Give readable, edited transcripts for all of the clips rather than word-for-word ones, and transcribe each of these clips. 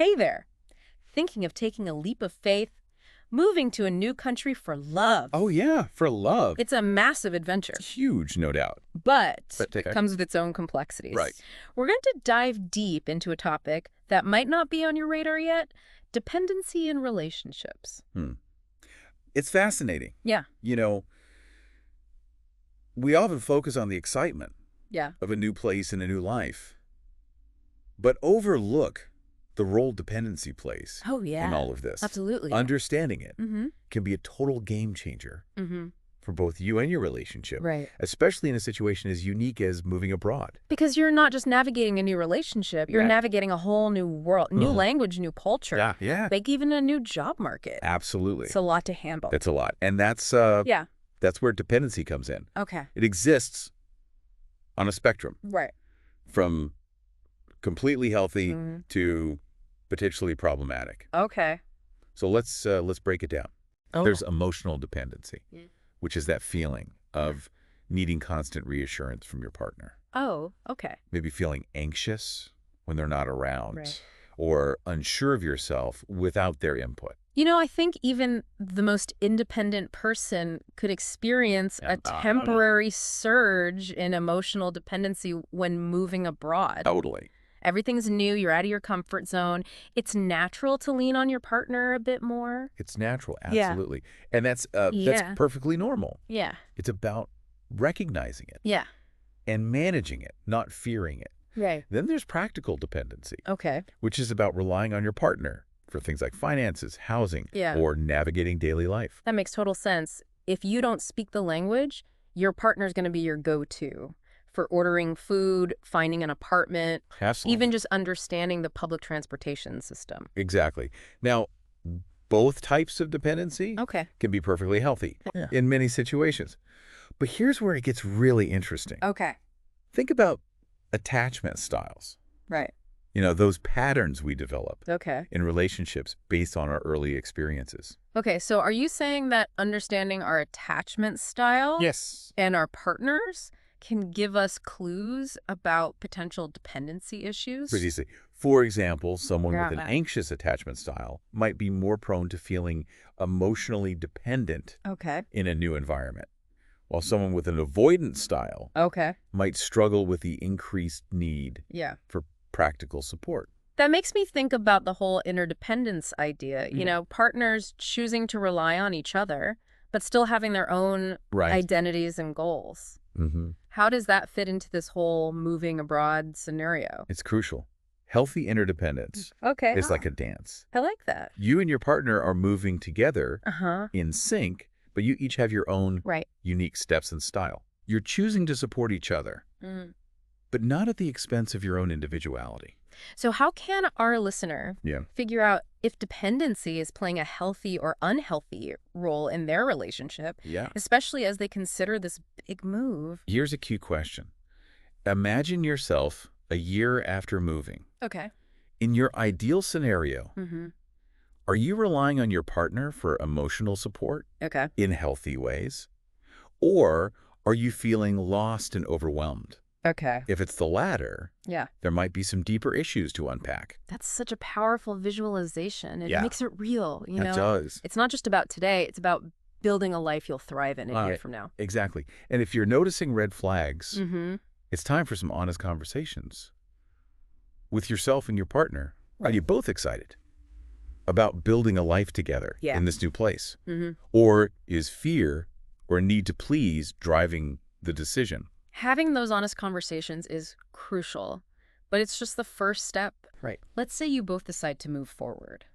Hey there. Thinking of taking a leap of faith, moving to a new country for love. Oh, yeah, for love. It's a massive adventure, It's huge, no doubt. but But it comes with its own complexities. Right. We're going to dive deep into a topic that might not be on your radar yet, dependency in relationships. It's fascinating. Yeah. You know, we often focus on the excitement Yeah. of a new place and a new life, but overlook the role dependency plays Oh, yeah. in all of this. Absolutely. Understanding it Mm-hmm. can be a total game changer Mm-hmm. for both you and your relationship, Right. especially in a situation as unique as moving abroad. Because you're not just navigating a new relationship, you're Yeah. navigating a whole new world, new language, new culture. Yeah. Like even a new job market. Absolutely. It's a lot to handle. That's a lot. And that's Yeah. where dependency comes in. Okay. It exists on a spectrum Right. from completely healthy Mhm. to potentially problematic. Okay. So let's break it down. Oh. There's emotional dependency, Yeah. which is that feeling of needing constant reassurance from your partner. Oh, okay. Maybe feeling anxious when they're not around, Right. or unsure of yourself without their input. You know, I think even the most independent person could experience a temporary surge in emotional dependency when moving abroad. Totally. Everything's new, you're out of your comfort zone. It's natural to lean on your partner a bit more. It's natural, Yeah. absolutely. And that's Yeah. perfectly normal. Yeah. It's about recognizing it Yeah. and managing it, not fearing it. Right. Then there's practical dependency, Okay. which is about relying on your partner for things like finances, housing, Yeah. or navigating daily life. That makes total sense. If you don't speak the language, your partner's going to be your go-to for ordering food, finding an apartment, Absolutely. even just understanding the public transportation system. Exactly. Now, both types of dependency Okay. can be perfectly healthy in many situations. But here's where it gets really interesting. Okay. Think about attachment styles. Right. You know, those patterns we develop Okay. in relationships based on our early experiences. Okay, so are you saying that understanding our attachment style Yes. and our partners can give us clues about potential dependency issues? Precisely. For example, someone with an Yeah. anxious attachment style might be more prone to feeling emotionally dependent Okay. in a new environment, while someone with an avoidant style Okay. might struggle with the increased need Yeah. for practical support. That makes me think about the whole interdependence idea. You Mhm. know, partners choosing to rely on each other, but still having their own Right. identities and goals. Mm-hmm. How does that fit into this whole moving abroad scenario? It's crucial. Healthy interdependence Okay. is like a dance. I like that. You and your partner are moving together Uh-huh. in sync, but you each have your own Right. unique steps and style. You're choosing to support each other, Mm. but not at the expense of your own individuality. So how can our listener Yeah. figure out if dependency is playing a healthy or unhealthy role in their relationship, Yeah. especially as they consider this big move? Here's a key question. Imagine yourself a year after moving. Okay. In your ideal scenario, Mm-hmm. are you relying on your partner for emotional support Okay. in healthy ways? Or are you feeling lost and overwhelmed? Okay. If it's the latter, Yeah. there might be some deeper issues to unpack. That's such a powerful visualization. It Yeah. makes it real, you know? It does. It's not just about today. It's about building a life you'll thrive in a year from now. Exactly. And if you're noticing red flags, Mm-hmm. it's time for some honest conversations with yourself and your partner. Are Right. you both excited about building a life together Yeah. in this new place? Mm-hmm. Or is fear or need to please driving the decision? Having those honest conversations is crucial, but it's just the first step. Right. Let's say you both decide to move forward.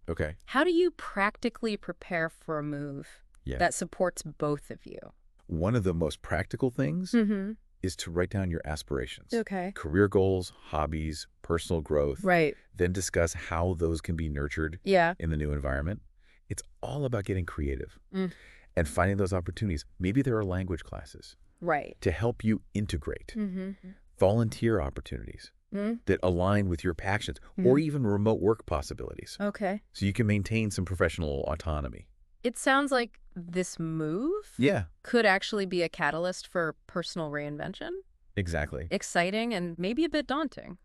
Okay. How do you practically prepare for a move Yeah. that supports both of you? One of the most practical things Mm-hmm. is to write down your aspirations. Okay. Career goals, hobbies, personal growth. Right. Then discuss how those can be nurtured Yeah. in the new environment. It's all about getting creative Mm. and finding those opportunities. Maybe there are language classes Right. to help you integrate, Mm-hmm. volunteer opportunities Mm. that align with your passions, or even remote work possibilities, Okay. so you can maintain some professional autonomy. It sounds like this move Yeah, could actually be a catalyst for personal reinvention. exactly. Exciting and maybe a bit daunting.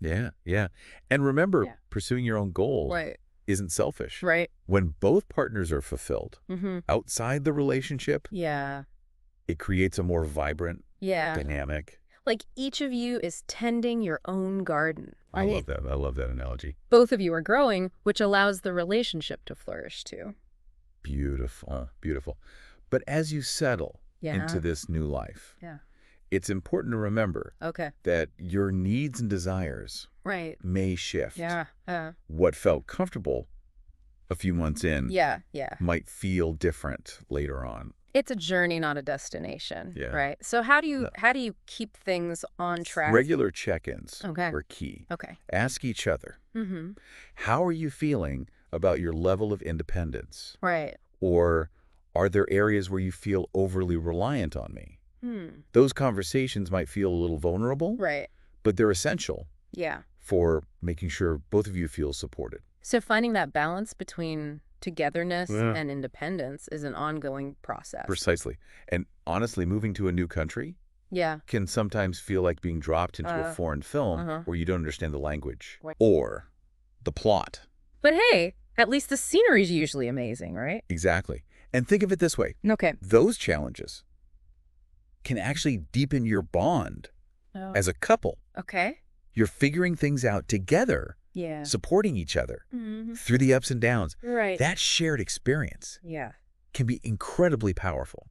Yeah, yeah. And remember, Yeah. pursuing your own goals Right. isn't selfish. Right. When both partners are fulfilled Mm-hmm. outside the relationship, Yeah. it creates a more vibrant, Yeah. dynamic. Like each of you is tending your own garden. I Right. love that. I love that analogy. Both of you are growing, which allows the relationship to flourish too. Beautiful, beautiful. But as you settle into Yeah. this new life, Yeah. it's important to remember Okay. that your needs and desires Right. may shift. Yeah. What felt comfortable a few months in Yeah. Yeah. might feel different later on. It's a journey, not a destination. Yeah. Right. So how do you No. keep things on track? Regular check-ins Okay. are key. Okay. Ask each other, Mm-hmm. how are you feeling about your level of independence? Right. Or are there areas where you feel overly reliant on me? Those conversations might feel a little vulnerable, Right. but they're essential Yeah. for making sure both of you feel supported. So finding that balance between togetherness Yeah. and independence is an ongoing process. Precisely. And honestly, moving to a new country Yeah. can sometimes feel like being dropped into a foreign film where you don't understand the language Right. or the plot. But hey, at least the scenery is usually amazing, right? Exactly. And think of it this way. Okay. Those challenges can actually deepen your bond Oh. as a couple. Okay. You're figuring things out together, Yeah. supporting each other Mm-hmm. through the ups and downs. Right. That shared experience Yeah. can be incredibly powerful.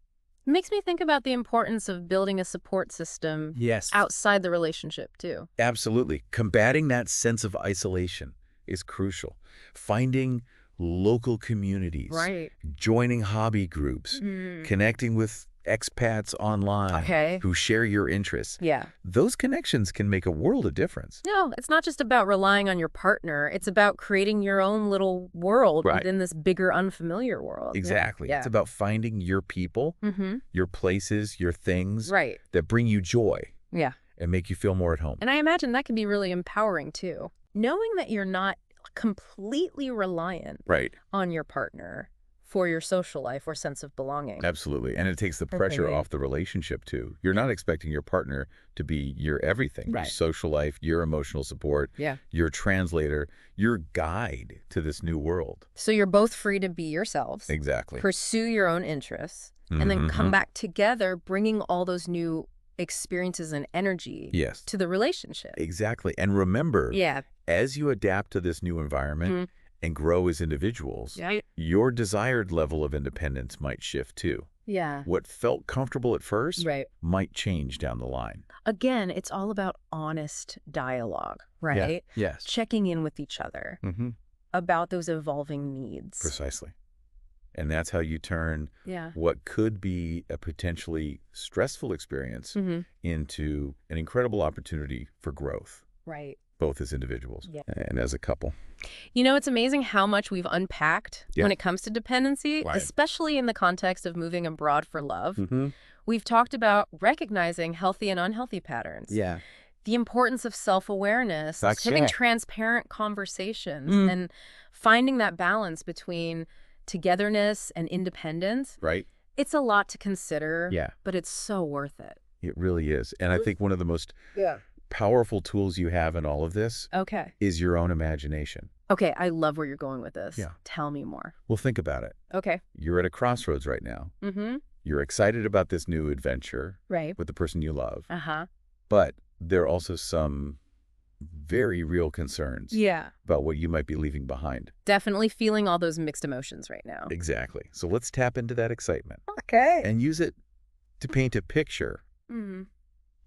It makes me think about the importance of building a support system Yes. outside the relationship too. Absolutely. Combating that sense of isolation is crucial. Finding local communities, Right. joining hobby groups, connecting with expats online Okay. who share your interests. Yeah. Those connections can make a world of difference. No, it's not just about relying on your partner. It's about creating your own little world Right. within this bigger, unfamiliar world. Exactly. Yeah. It's about finding your people, Mm-hmm. your places, your things Right. that bring you joy Yeah. and make you feel more at home. And I imagine that can be really empowering too. Knowing that you're not completely reliant Right. on your partner for your social life or sense of belonging. Absolutely. And it takes the pressure Okay. off the relationship, too. You're not expecting your partner to be your everything, Right. your social life, your emotional support, Yeah. your translator, your guide to this new world. So you're both free to be yourselves, Exactly. pursue your own interests, and then come Mhm. back together, bringing all those new experiences and energy Yes. to the relationship. Exactly. And remember, Yeah. as you adapt to this new environment Mhm. and grow as individuals, Yeah. your desired level of independence might shift, too. Yeah. What felt comfortable at first Right. might change down the line. Again, it's all about honest dialogue, right? Yes. Checking in with each other Mm-hmm. about those evolving needs. Precisely. And that's how you turn Yeah. what could be a potentially stressful experience Mm-hmm. into an incredible opportunity for growth, Right. both as individuals Yeah. and as a couple. You know, it's amazing how much we've unpacked Yeah. when it comes to dependency, Right. especially in the context of moving abroad for love. Mm-hmm. We've talked about recognizing healthy and unhealthy patterns. Yeah. The importance of self-awareness, That's having right. transparent conversations, and finding that balance between togetherness and independence. Right? It's a lot to consider, Yeah. but it's so worth it. It really is. And I think one of the most Yeah. powerful tools you have in all of this Okay. is your own imagination. Okay, I love where you're going with this. Yeah. Tell me more. Well, think about it. Okay. You're at a crossroads right now. Mm-hmm. You're excited about this new adventure Right. with the person you love, Uh-huh. but there are also some very real concerns Yeah. about what you might be leaving behind. Definitely feeling all those mixed emotions right now. Exactly. So let's tap into that excitement Okay. and use it to paint a picture Mm.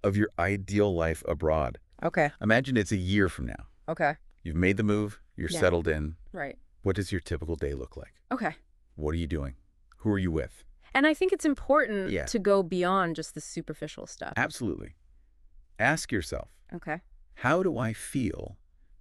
of your ideal life abroad. Okay. Imagine it's a year from now. Okay. You've made the move. You're Yeah. settled in. Right. What does your typical day look like? Okay. What are you doing? Who are you with? And I think it's important Yeah. to go beyond just the superficial stuff. Absolutely. Ask yourself, Okay. how do I feel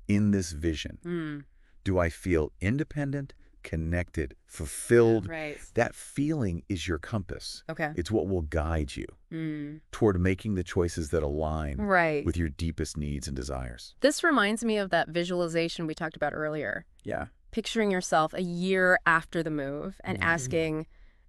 in this vision? Mm. Do I feel independent, connected, fulfilled? Right. That feeling is your compass. Okay. It's what will guide you Mm. toward making the choices that align Right. with your deepest needs and desires. This reminds me of that visualization we talked about earlier. Yeah. Picturing yourself a year after the move and asking,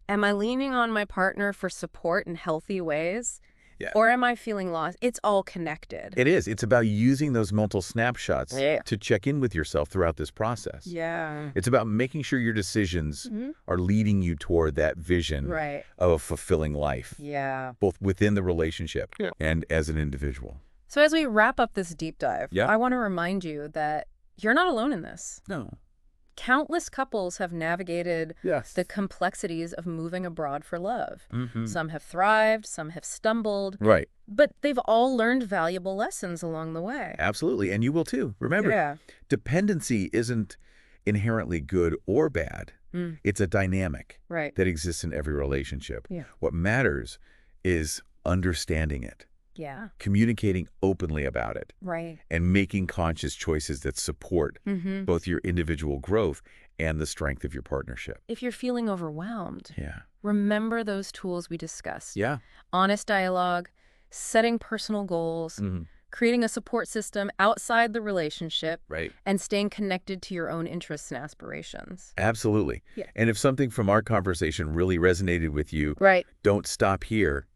am I leaning on my partner for support in healthy ways? Yeah. Or am I feeling lost? It's all connected. It is. It's about using those mental snapshots to check in with yourself throughout this process. Yeah. It's about making sure your decisions are leading you toward that vision of a fulfilling life. Yeah. Both within the relationship and as an individual. So as we wrap up this deep dive, Yeah. I want to remind you that you're not alone in this. No. Countless couples have navigated Yes. the complexities of moving abroad for love. Mm-hmm. Some have thrived, some have stumbled. Right. But they've all learned valuable lessons along the way. Absolutely. And you will too. Remember, dependency isn't inherently good or bad. It's a dynamic that exists in every relationship. What matters is understanding it. Communicating openly about it. And making conscious choices that support both your individual growth and the strength of your partnership. If you're feeling overwhelmed, remember those tools we discussed. Honest dialogue, setting personal goals, creating a support system outside the relationship, and staying connected to your own interests and aspirations. Absolutely. And if something from our conversation really resonated with you, don't stop here.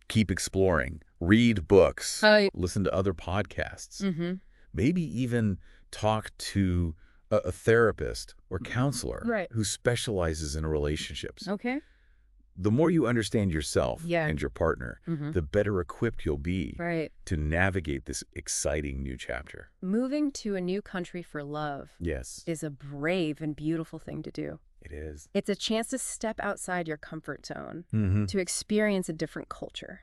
Keep exploring. Read books. Listen to other podcasts. Maybe even talk to a therapist or counselor who specializes in relationships. The more you understand yourself and your partner, the better equipped you'll be to navigate this exciting new chapter. Moving to a new country for love is a brave and beautiful thing to do. It is. It's a chance to step outside your comfort zone, to experience a different culture,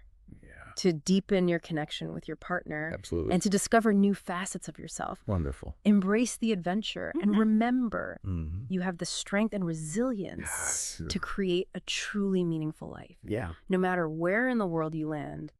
to deepen your connection with your partner, and to discover new facets of yourself. Wonderful. Embrace the adventure and remember you have the strength and resilience to create a truly meaningful life. No matter where in the world you land,